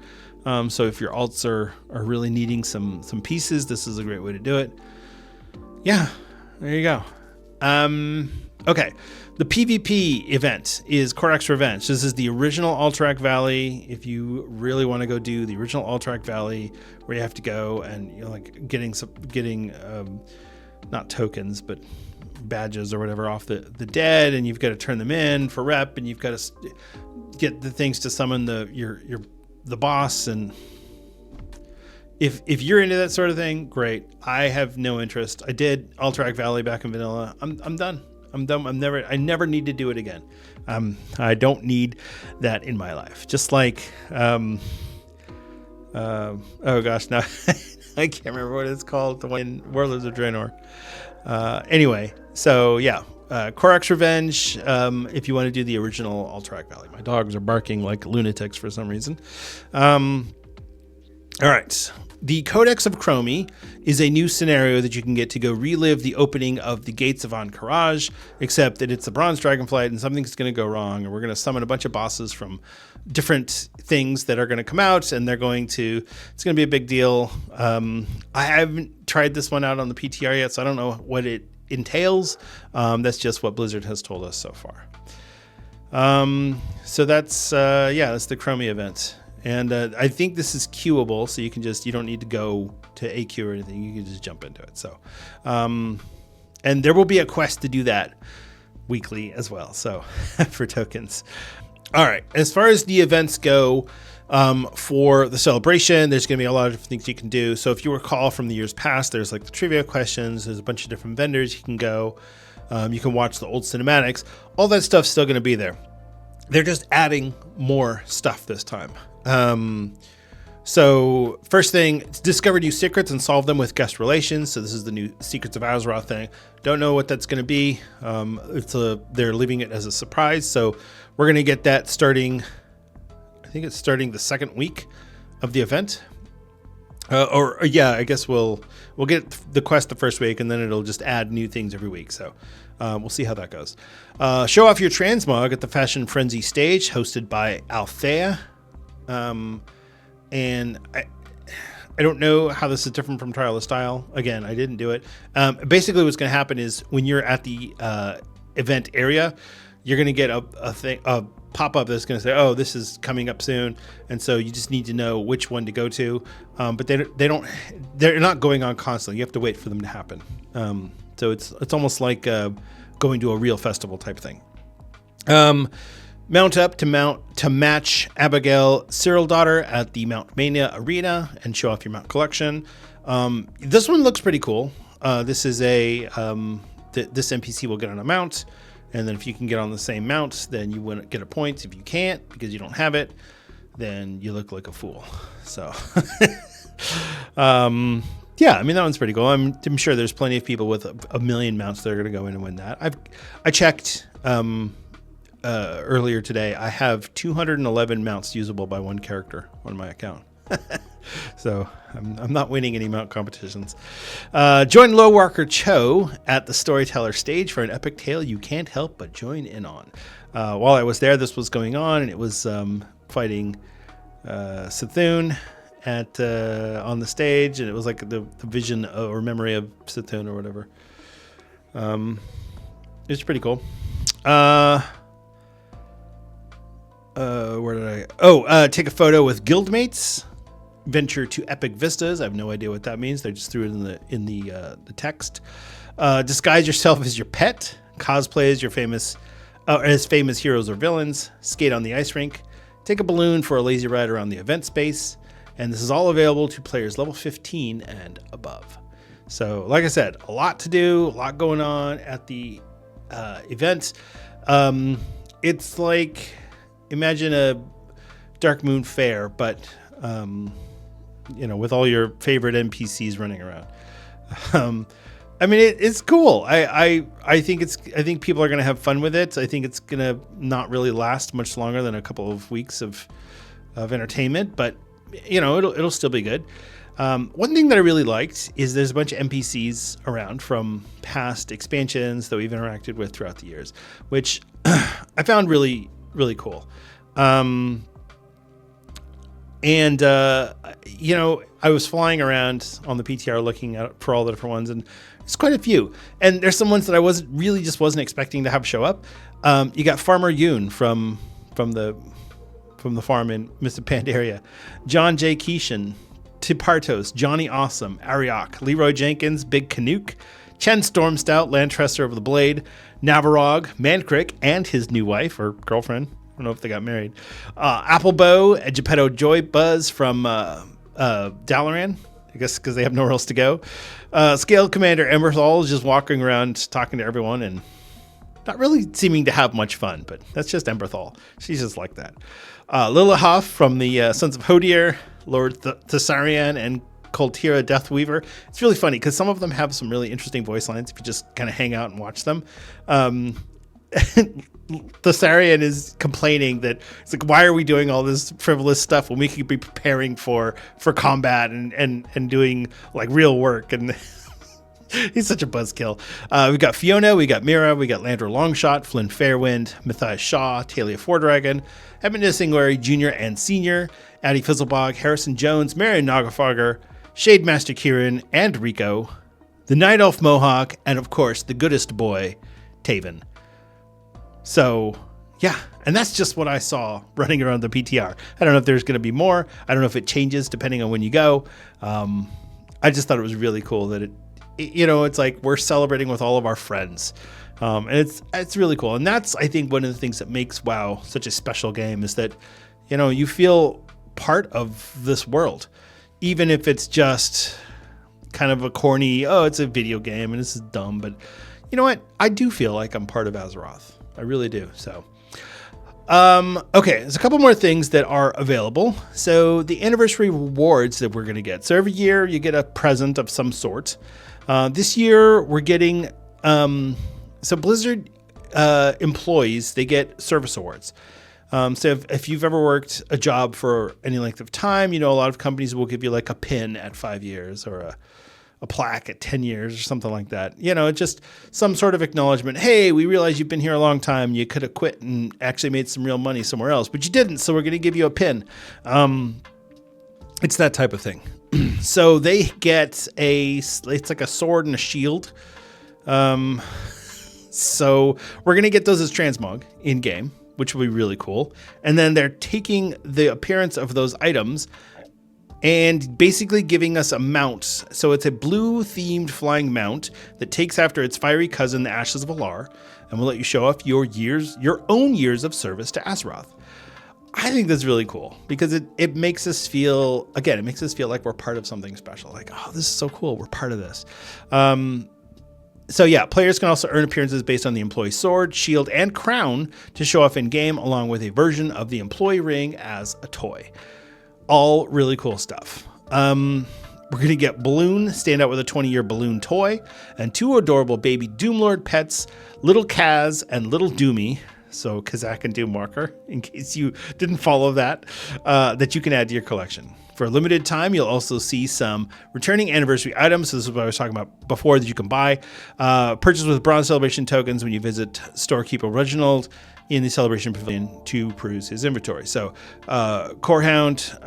So if your alts are really needing some pieces, this is a great way to do it. Yeah, there you go. Okay, the PvP event is Korak's Revenge. This is the original Alterac Valley. If you really want to go do the original Alterac Valley, where you have to go and getting not tokens, but badges or whatever off the dead, and you've got to turn them in for rep, and you've got to get the things to summon the boss. And if you're into that sort of thing, great. I have no interest. I did Alterac Valley back in vanilla. I'm done. I never need to do it again. I don't need that in my life. Just like oh gosh, now I can't remember what it's called, the one in Warlords of Draenor. Anyway, so yeah, Korak's Revenge, if you want to do the original Alterac Valley. My dogs are barking like lunatics for some reason. All right. The Codex of Chromie is a new scenario that you can get to go relive the opening of the Gates of Ahn'Qiraj, except that it's a bronze Dragonflight and something's going to go wrong, and we're going to summon a bunch of bosses from different things that are going to come out, and it's going to be a big deal. I haven't tried this one out on the PTR yet, so I don't know what it entails. That's just what Blizzard has told us so far. So that's the Chromie event. And I think this is queuable, so you don't need to go to AQ or anything. You can just jump into it. So, and there will be a quest to do that weekly as well. So for tokens. All right. As far as the events go, for the celebration, there's going to be a lot of different things you can do. So if you recall from the years past, there's like the trivia questions. There's a bunch of different vendors you can go. You can watch the old cinematics. All that stuff's still going to be there. They're just adding more stuff this time. So first thing, discover new secrets and solve them with guest relations. So this is the new Secrets of Azeroth thing. Don't know what that's going to be. They're leaving it as a surprise. So we're going to get that starting. I think it's starting the second week of the event. I guess we'll get the quest the first week, and then it'll just add new things every week. So we'll see how that goes. Show off your transmog at the Fashion Frenzy stage, hosted by Althea. And I don't know how this is different from Trial of Style. Again, I didn't do it. Basically, what's going to happen is when you're at the event area, you're going to get a pop-up that's going to say, "Oh, this is coming up soon," and so you just need to know which one to go to. But they're not going on constantly. You have to wait for them to happen. So it's almost like going to a real festival type thing. Mount up to match Abigail Cyril daughter at the Mount Mania Arena and show off your mount collection. This one looks pretty cool. This is this NPC will get on a mount, and then if you can get on the same mount, then you win, get a point. If you can't because you don't have it, then you look like a fool. So, yeah, I mean that one's pretty cool. I'm sure there's plenty of people with a million mounts that are going to go in and win that. I checked. Earlier today, I have 211 mounts usable by one character on my account. So I'm not winning any mount competitions. Join Low Walker Cho at the Storyteller stage for an epic tale you can't help but join in on. While I was there, this was going on, and it was fighting Sithun on the stage, and it was like the vision or memory of Sithun or whatever. It's pretty cool. Take a photo with guildmates. Venture to epic vistas. I have no idea what that means. They just threw it in the text. Disguise yourself as your pet. Cosplay as famous heroes or villains. Skate on the ice rink. Take a balloon for a lazy ride around the event space. And this is all available to players level 15 and above. So, like I said, a lot to do, a lot going on at the event. It's like, imagine a Dark Moon Fair, but with all your favorite NPCs running around. I mean, it's cool. I think people are going to have fun with it. I think it's going to not really last much longer than a couple of weeks of entertainment, but it'll still be good. One thing that I really liked is there's a bunch of NPCs around from past expansions that we've interacted with throughout the years, which I found really, really cool. I was flying around on the PTR looking out for all the different ones, and there's quite a few. And there's some ones that I wasn't expecting to have show up. You got Farmer Yoon from the farm in Mr. Pandaria, John J. Keishan, Tipartos, Johnny Awesome, Ariok, Leroy Jenkins, Big Canuck, Chen Stormstout, Lantresser of the Blade, Navarog, Mancrick, and his new wife or girlfriend. I don't know if they got married. Applebow, Geppetto Joy Buzz from Dalaran, I guess because they have nowhere else to go. Scaled Commander Emberthal is just walking around talking to everyone and not really seeming to have much fun, but that's just Emberthal. She's just like that. Lillihoff from the Sons of Hodier, Lord Thessarian, and Koltira Deathweaver. It's really funny because some of them have some really interesting voice lines if you just kind of hang out and watch them. Thessarian is complaining that it's like, why are we doing all this frivolous stuff when we could be preparing for combat and doing like real work? And he's such a buzzkill. We got Fiona, we got Mira, we got Landra Longshot, Flynn Fairwind, Matthias Shaw, Talia Fordragon, Edmund Singwary Jr. and Sr., Addie Fizzlebog, Harrison Jones, Marion Nagafogger, Shade Master Kieran, and Rico, the Night Elf Mohawk, and of course the goodest boy, Taven. So Yeah, and that's just what I saw running around the PTR. I don't know if there's going to be more. I don't know if it changes depending on when you go. I just thought it was really cool that it's like we're celebrating with all of our friends. And it's really cool. And that's, I think, one of the things that makes WoW such a special game is that, you feel part of this world, even if it's just kind of a corny, it's a video game and this is dumb. But you know what? I do feel like I'm part of Azeroth. I really do. So, okay, there's a couple more things that are available. So the anniversary rewards that we're going to get. So every year you get a present of some sort. This year we're getting, so Blizzard employees, they get service awards. So if you've ever worked a job for any length of time, a lot of companies will give you like a pin at 5 years or a plaque at 10 years or something like that. Just some sort of acknowledgement. Hey, we realize you've been here a long time. You could have quit and actually made some real money somewhere else, but you didn't. So we're going to give you a pin. It's that type of thing. So they get it's like a sword and a shield. So we're going to get those as transmog in game, which will be really cool. And then they're taking the appearance of those items and basically giving us a mount. So it's a blue themed flying mount that takes after its fiery cousin, the Ashes of Alar, and will let you show off your own years of service to Azeroth. I think that's really cool because it makes us feel, again, it makes us feel like we're part of something special. Like, oh, this is so cool. We're part of this. So yeah, players can also earn appearances based on the employee sword, shield, and crown to show off in game, along with a version of the employee ring as a toy. All really cool stuff. We're going to get Balloon, stand out with a 20-year balloon toy, and 2 adorable baby Doomlord pets, Little Kaz and Little Doomy. So Kazak and Doomwalker, in case you didn't follow that you can add to your collection. For a limited time, you'll also see some returning anniversary items. So this is what I was talking about before that you can buy. Purchase with Bronze Celebration tokens when you visit Storekeeper Reginald in the Celebration Pavilion to peruse his inventory. So Corehound,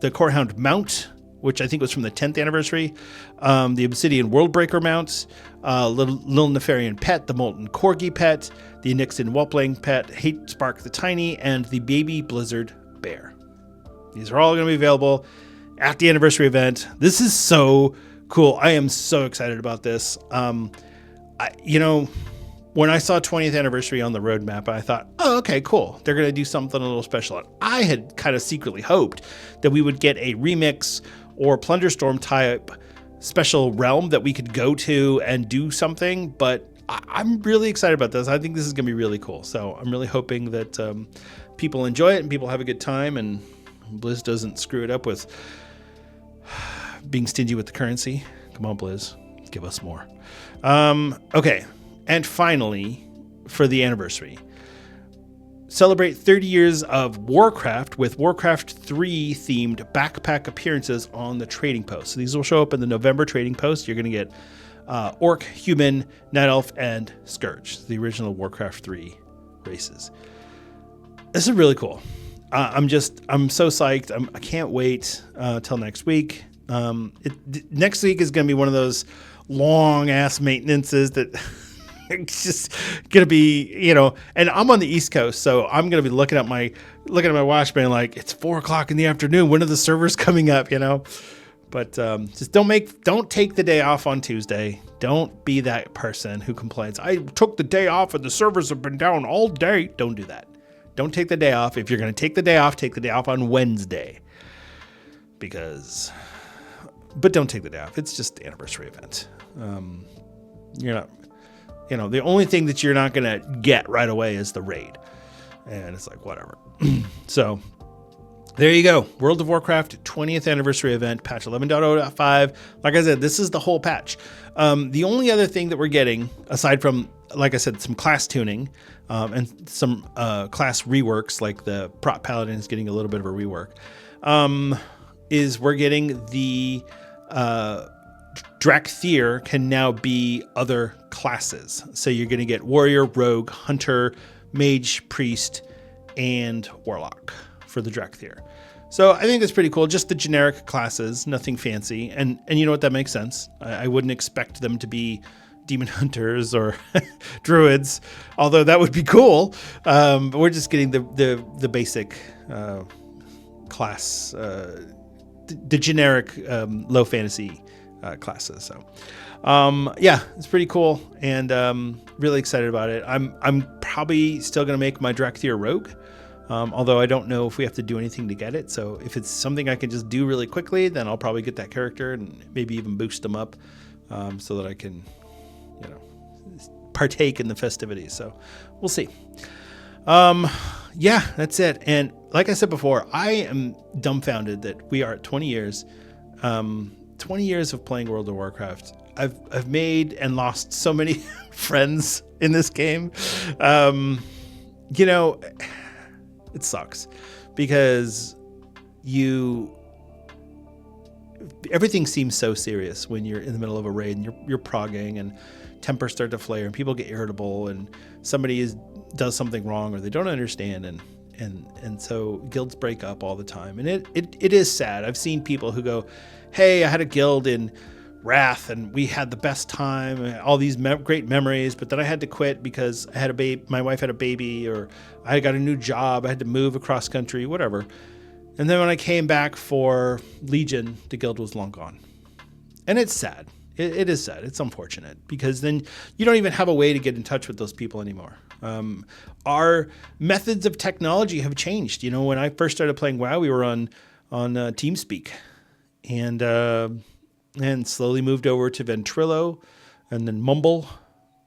the Corehound mount, which I think was from the 10th anniversary, the Obsidian Worldbreaker mounts, Little Nefarian pet, the Molten Corgi pet, the Nixon Whelpling pet, Hate Spark the Tiny, and the Baby Blizzard Bear. These are all going to be available at the anniversary event. This is so cool. I am so excited about this. When I saw 20th anniversary on the roadmap, I thought, oh, okay, cool. They're going to do something a little special. And I had kind of secretly hoped that we would get a remix or Plunderstorm type special realm that we could go to and do something. But I'm really excited about this. I think this is going to be really cool. So I'm really hoping that people enjoy it and people have a good time and Blizz doesn't screw it up with being stingy with the currency. Come on, Blizz. Give us more. Okay. And finally, for the anniversary, celebrate 30 years of Warcraft with Warcraft 3 themed backpack appearances on the trading post. So these will show up in the November trading post. You're going to get Orc, Human, Night Elf, and Scourge, the original Warcraft 3 races. This is really cool. I'm so psyched. I can't wait till next week. Next week is going to be one of those long ass maintenances that it's just going to be, and I'm on the East Coast, so I'm going to be looking at my watch being like, it's 4:00 in the afternoon. When are the servers coming up? But just don't take the day off on Tuesday. Don't be that person who complains, I took the day off and the servers have been down all day. Don't do that. Don't take the day off. If you're going to take the day off on Wednesday. But don't take the day off. It's just the anniversary event. You're not, the only thing that you're not going to get right away is the raid. And it's like, whatever. So there you go. World of Warcraft 20th anniversary event, patch 11.0.5. Like I said, this is the whole patch. The only other thing that we're getting, aside from, like I said, some class tuning and some class reworks, like the Prot Paladin is getting a little bit of a rework, is we're getting the Drakthir can now be other classes. So you're going to get Warrior, Rogue, Hunter, Mage, Priest, and Warlock for the Drakthir. So I think that's pretty cool. Just the generic classes, nothing fancy. And you know what? That makes sense. I wouldn't expect them to be, demon hunters or druids, although that would be cool. But we're just getting the basic class, the generic low fantasy classes. So it's pretty cool, and really excited about it. I'm probably still going to make my Drakthir rogue, although I don't know if we have to do anything to get it. So if it's something I can just do really quickly, then I'll probably get that character and maybe even boost them up, so that I can, partake in the festivities. So we'll see. That's it. And like I said before, I am dumbfounded that we are at 20 years. 20 years of playing World of Warcraft. I've made and lost so many friends in this game. It sucks because everything seems so serious when you're in the middle of a raid and you're progging and tempers start to flare and people get irritable and somebody does something wrong or they don't understand, and so guilds break up all the time, and it is sad. I've seen people who go, hey, I had a guild in Wrath and we had the best time, all these great memories, but then I had to quit because I had a baby, my wife had a baby, or I got a new job, I had to move across country, whatever. And then when I came back for Legion, the guild was long gone. And it's sad. It is sad. It's unfortunate because then you don't even have a way to get in touch with those people anymore. Our methods of technology have changed. When I first started playing WoW, we were on TeamSpeak, and slowly moved over to Ventrilo and then Mumble.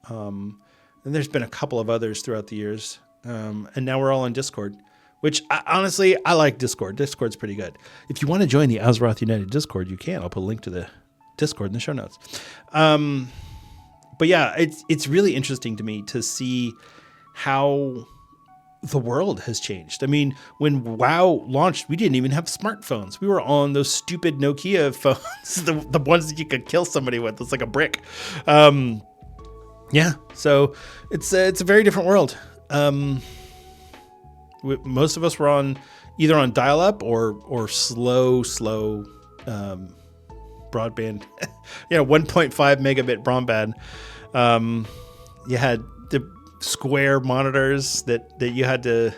And there's been a couple of others throughout the years. And now we're all on Discord, which honestly, I like Discord. Discord's pretty good. If you want to join the Azeroth United Discord, you can. I'll put a link to the Discord in the show notes. But yeah, it's really interesting to me to see how the world has changed. I mean, when WoW launched, we didn't even have smartphones. We were on those stupid Nokia phones, the ones that you could kill somebody with. It's like a brick. So it's a very different world. Most of us were either on dial-up or slow broadband, 1.5 megabit broadband. You had the square monitors that you had to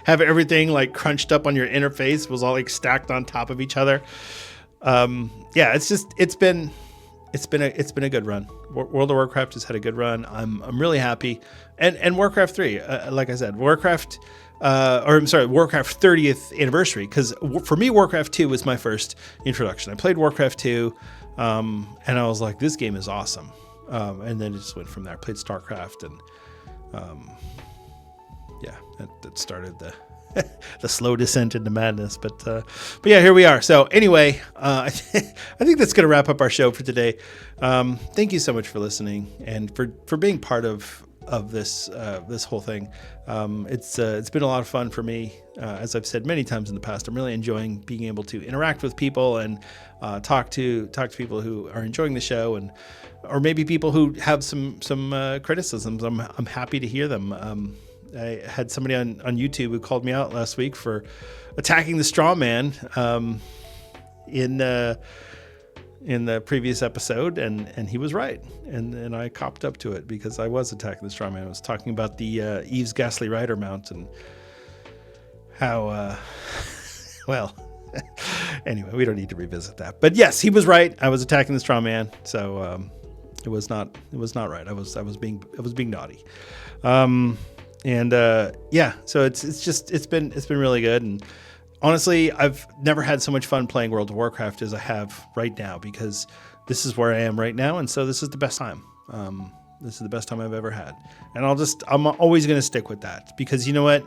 have everything like crunched up on your interface, was all like stacked on top of each other. It's been a good run. World of Warcraft has had a good run. I'm really happy. And Warcraft 3, like I said, Warcraft 30th anniversary, because for me, Warcraft 2 was my first introduction. I played Warcraft 2, and I was like, this game is awesome. And then it just went from there. I played StarCraft, and that started the slow descent into madness. But yeah, here we are. So anyway, I think that's going to wrap up our show for today. Thank you so much for listening and for being part of this whole thing. It's been a lot of fun for me. As I've said many times in the past, I'm really enjoying being able to interact with people and talk to people who are enjoying the show, or maybe people who have some criticisms. I'm happy to hear them. I had somebody on YouTube who called me out last week for attacking the straw man in the previous episode, and he was right, and I copped up to it because I was attacking the straw man. I was talking about the Eve's Ghastly Rider mount and how anyway, we don't need to revisit that. But yes, he was right. I was attacking the straw man, so it was not right. I was being naughty. So it's been really good, and honestly, I've never had so much fun playing World of Warcraft as I have right now, because this is where I am right now, and so this is the best time. This is the best time I've ever had, and I'm always going to stick with that, because you know what?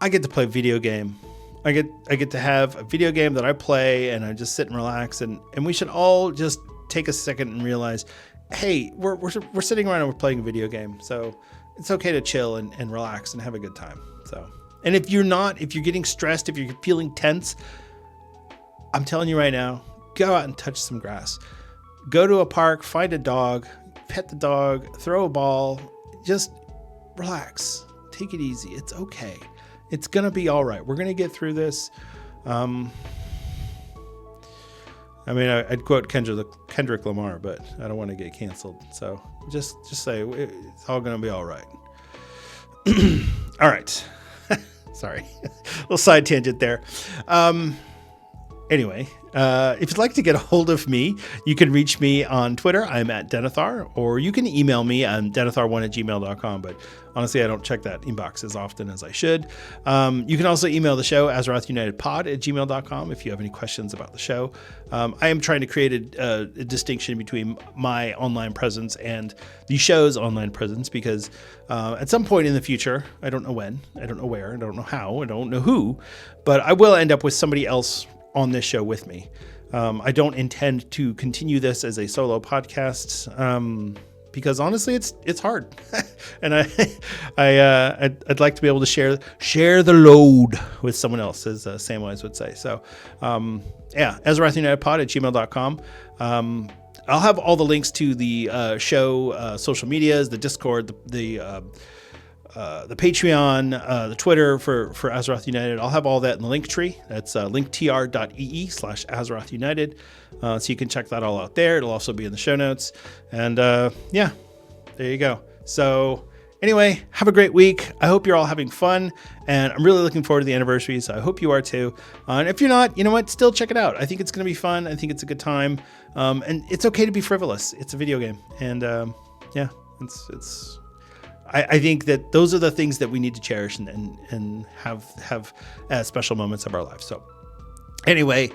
I get to play a video game. I get to have a video game that I play, and I just sit and relax, and we should all just take a second and realize, hey, we're sitting around and we're playing a video game, so it's okay to chill and relax and have a good time. So, and if you're getting stressed, if you're feeling tense, I'm telling you right now, go out and touch some grass. Go to a park, find a dog, pet the dog, throw a ball, just relax. Take it easy. It's okay. It's going to be all right. We're going to get through this. I mean, I'd quote Kendrick Lamar, but I don't want to get canceled. So just say it's all going to be all right. All right. Sorry. Little side tangent there. Anyway, if you'd like to get a hold of me, you can reach me on Twitter. I'm at Denethar, or you can email me on denethar1@gmail.com. But honestly, I don't check that inbox as often as I should. You can also email the show, AzerothUnitedPod@gmail.com, if you have any questions about the show. I am trying to create a distinction between my online presence and the show's online presence because at some point in the future, I don't know when, I don't know where, I don't know how, I don't know who, but I will end up with somebody else on this show with me. I don't intend to continue this as a solo podcast because honestly, it's hard, and I'd like to be able to share the load with someone else, as Samwise would say. So, AzerothUnitedPod@gmail.com. I'll have all the links to the show social medias, the Discord, the Patreon, the Twitter for Azeroth United. I'll have all that in the link tree. That's linktr.ee/Azeroth United. So you can check that all out there. It'll also be in the show notes. And there you go. So anyway, have a great week. I hope you're all having fun. And I'm really looking forward to the anniversary. So I hope you are too. And if you're not, you know what? Still check it out. I think it's going to be fun. I think it's a good time. And it's okay to be frivolous. It's a video game. And I think that those are the things that we need to cherish and have as special moments of our lives. So anyway,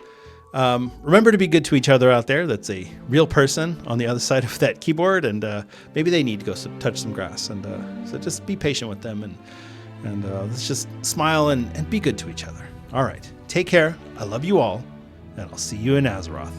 remember to be good to each other out there. That's a real person on the other side of that keyboard, and maybe they need to go touch some grass. And so just be patient with them, and let's just smile and be good to each other. All right. Take care. I love you all, and I'll see you in Azeroth.